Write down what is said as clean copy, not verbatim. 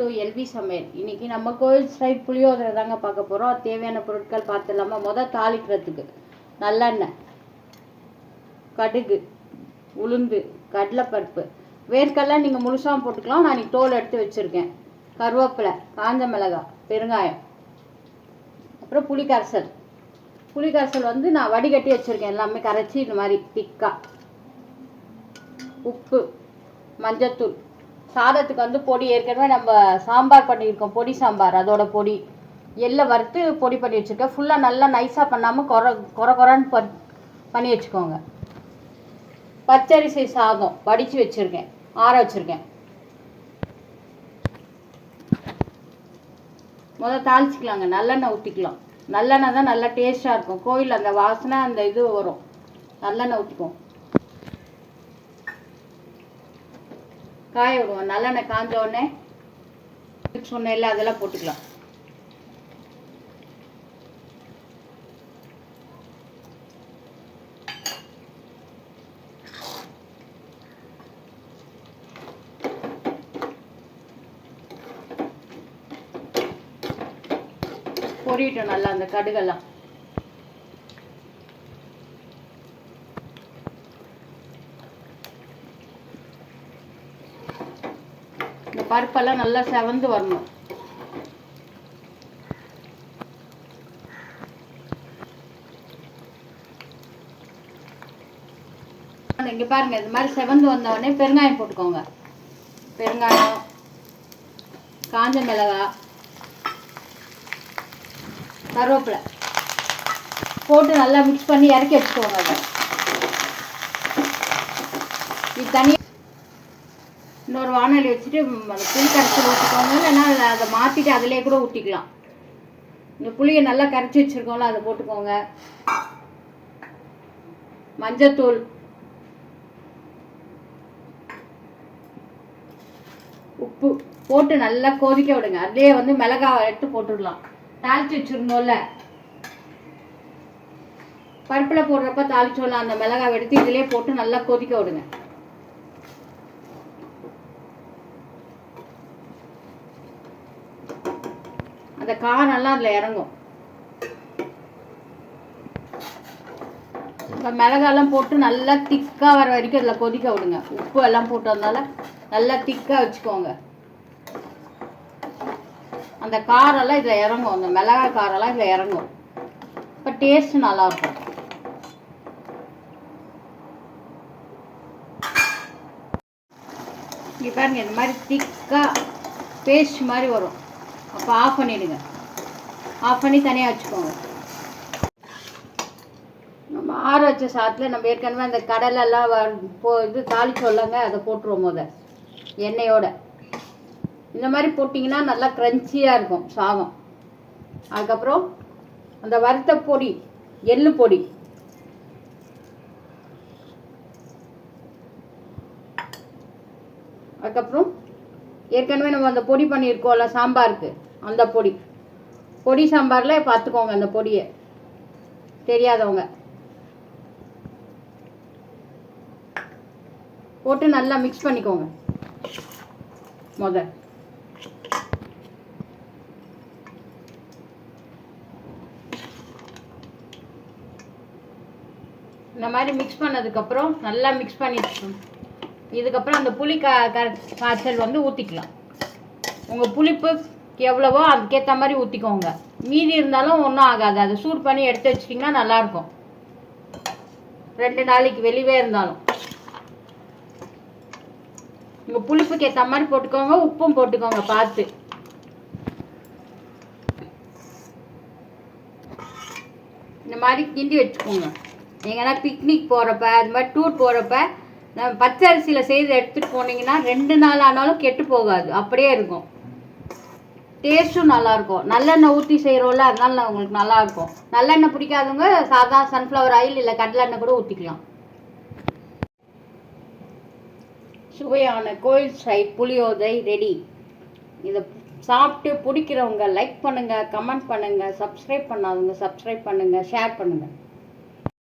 To LV சமையல். இன்றைக்கி நம்ம கோயில் ஸ்டைல் புளியோதரை தாங்க பார்க்க போகிறோம். அது தேவையான பொருட்கள் பார்த்துடலாமா? தாளிக்கிறதுக்கு நல்லெண்ணெய், கடுகு, உளுந்து, கடலைப்பருப்பு, வேர்க்கடலை நீங்கள் முழுசாக போட்டுக்கலாம். நான் இன்றைக்கி தோல் எடுத்து வச்சுருக்கேன். கருவேப்பிலை, காஞ்ச மிளகாய், பெருங்காயம், அப்புறம் புளிக்கரைசல். புளிக்கரைசல் நான் வடிகட்டி வச்சுருக்கேன். எல்லாமே கரைச்சி இந்த மாதிரி திக்காக. உப்பு, மஞ்சத்தூள், சாதத்துக்கு பொடி ஏற்கனவே நம்ம சாம்பார் பண்ணியிருக்கோம், பொடி சாம்பார், அதோட பொடி. எள்ளை வறுத்து பொடி பண்ணி வச்சுருக்கேன். ஃபுல்லாக நல்லா நைஸாக பண்ணாமல் கொரன்னு பண்ணி வச்சுக்கோங்க. பச்சரிசி சாதம் வடித்து வச்சுருக்கேன், ஆற வச்சுருக்கேன். தாளிச்சிக்கலாங்க. நல்லெண்ணெய் ஊற்றிக்கலாம். நல்லெண்ணெய் தான் நல்லா டேஸ்ட்டாக இருக்கும். கோயில் அந்த வாசனை அந்த இது வரும். நல்லெண்ணெய் ஊற்றிக்குவோம். காய விடுவோம். நல்லெண்ணெய் காஞ்ச உடனே சொன்னேன் இல்லை, அதெல்லாம் போட்டுக்கலாம். பொரியிட்டோம் நல்லா அந்த கடுகெல்லாம். இந்த பருப்பெல்லாம் நல்லா செவந்து வரணும். இங்கே பாருங்க, இது மாதிரி செவந்து வந்த உடனே பெருங்காயம் போட்டுக்கோங்க. பெருங்காயம், காஞ்ச மிளகாய், கருவேப்பிலை போட்டு நல்லா மிக்ஸ் பண்ணி இறக்கி வச்சுக்கோங்க. அதை இது தனியாக இன்னொரு வானொலி வச்சுட்டு புளி கரைச்சி ஊற்றிக்கோங்க. இல்லைன்னா அதை மாற்றிட்டு அதிலே கூட ஊற்றிக்கலாம். இந்த புளியை நல்லா கரைச்சி வச்சுருக்கோம்ல, அதை போட்டுக்கோங்க. மஞ்சத்தூள், உப்பு போட்டு நல்லா கொதிக்க விடுங்க. அதிலே மிளகாய் எடுத்து போட்டுடலாம். தாளித்து வச்சுருந்தோம்ல, பருப்பில் போடுறப்ப தாளிச்சோம்ல, அந்த மிளகாய் எடுத்து இதிலே போட்டு நல்லா கொதிக்க விடுங்க. அந்த காரெல்லாம் அதில் இறங்கும். இப்போ மிளகாலாம் போட்டு நல்லா திக்காக வர வரைக்கும் அதில் கொதிக்க விடுங்க. உப்பு எல்லாம் போட்டதுனால நல்லா திக்காக வச்சுக்கோங்க. அந்த காரெல்லாம் இதில் இறங்கும். அந்த மிளகாய் காரெல்லாம் இதில் இறங்கும். இப்போ டேஸ்ட் நல்லாயிருக்கும். இங்கே பாருங்க, இந்த மாதிரி திக்காக பேஸ்ட் மாதிரி வரும். அப்போ ஆஃப் பண்ணிவிடுங்க. ஆஃப் பண்ணி தனியாக வச்சுக்கோங்க. நம்ம ஆற வச்ச சாதத்தில் நம்ம ஏற்கனவே அந்த கடலெல்லாம் இது தாளிச்சோல்லங்க, அதை போட்டுருவோம் எண்ணெயோட. இந்த மாதிரி போட்டிங்கன்னா நல்லா க்ரன்ச்சியாக இருக்கும் சாதம். அதுக்கப்புறம் அந்த வறுத்த பொடி, எள்ளு பொடி, அதுக்கப்புறம் ஏற்கனவே நம்ம அந்த பொடி பண்ணியிருக்கோம்ல சாம்பாருக்கு, அந்த பொடி சாம்பாரில் பார்த்துக்கோங்க. அந்த பொடியை தெரியாதவங்க போட்டு நல்லா மிக்ஸ் பண்ணிக்கோங்க. இந்த மாதிரி மிக்ஸ் பண்ணதுக்கப்புறம் நல்லா மிக்ஸ் பண்ணிட்டு இதுக்கப்புறம் அந்த புளி காய்ச்சல் ஊற்றிக்கலாம். உங்கள் புளிப்பு எவ்வளவோ அதுக்கேற்ற மாதிரி ஊற்றிக்கோங்க. மீதி இருந்தாலும் ஒன்றும் ஆகாது. அதை சூடு பண்ணி எடுத்து வச்சிட்டிங்கன்னா நல்லாயிருக்கும். 2 நாளைக்கு வெளியே இருந்தாலும். உங்கள் புளிப்புக்கு ஏற்ற மாதிரி போட்டுக்கோங்க. உப்பும் போட்டுக்கோங்க பார்த்து. இந்த மாதிரி கிண்டி வச்சுக்கோங்க. எங்கன்னா பிக்னிக் போகிறப்ப, அது மாதிரி டூர் போகிறப்ப நம்ம பச்சை அரிசியில் செய்து எடுத்துகிட்டு போனீங்கன்னா 2 நாள் ஆனாலும் கெட்டு போகாது, அப்படியே இருக்கும். டேஸ்ட்டும் நல்லாயிருக்கும். நல்லெண்ணெய் ஊற்றி செய்கிறோம்ல, அதனால உங்களுக்கு நல்லாயிருக்கும். நல்லெண்ணெய் பிடிக்காதவங்க சாதா சன்ஃப்ளவர் ஆயில் இல்லை கடலெண்ணெய் கூட ஊற்றிக்கலாம். சுவையான கோயில் ஸ்டைல் புளியோதரை ரெடி. இதை சாப்பிட்டு பிடிக்கிறவங்க லைக் பண்ணுங்கள், கமெண்ட் பண்ணுங்கள், சப்ஸ்கிரைப் பண்ணாதவங்க சப்ஸ்கிரைப் பண்ணுங்கள், ஷேர் பண்ணுங்கள்.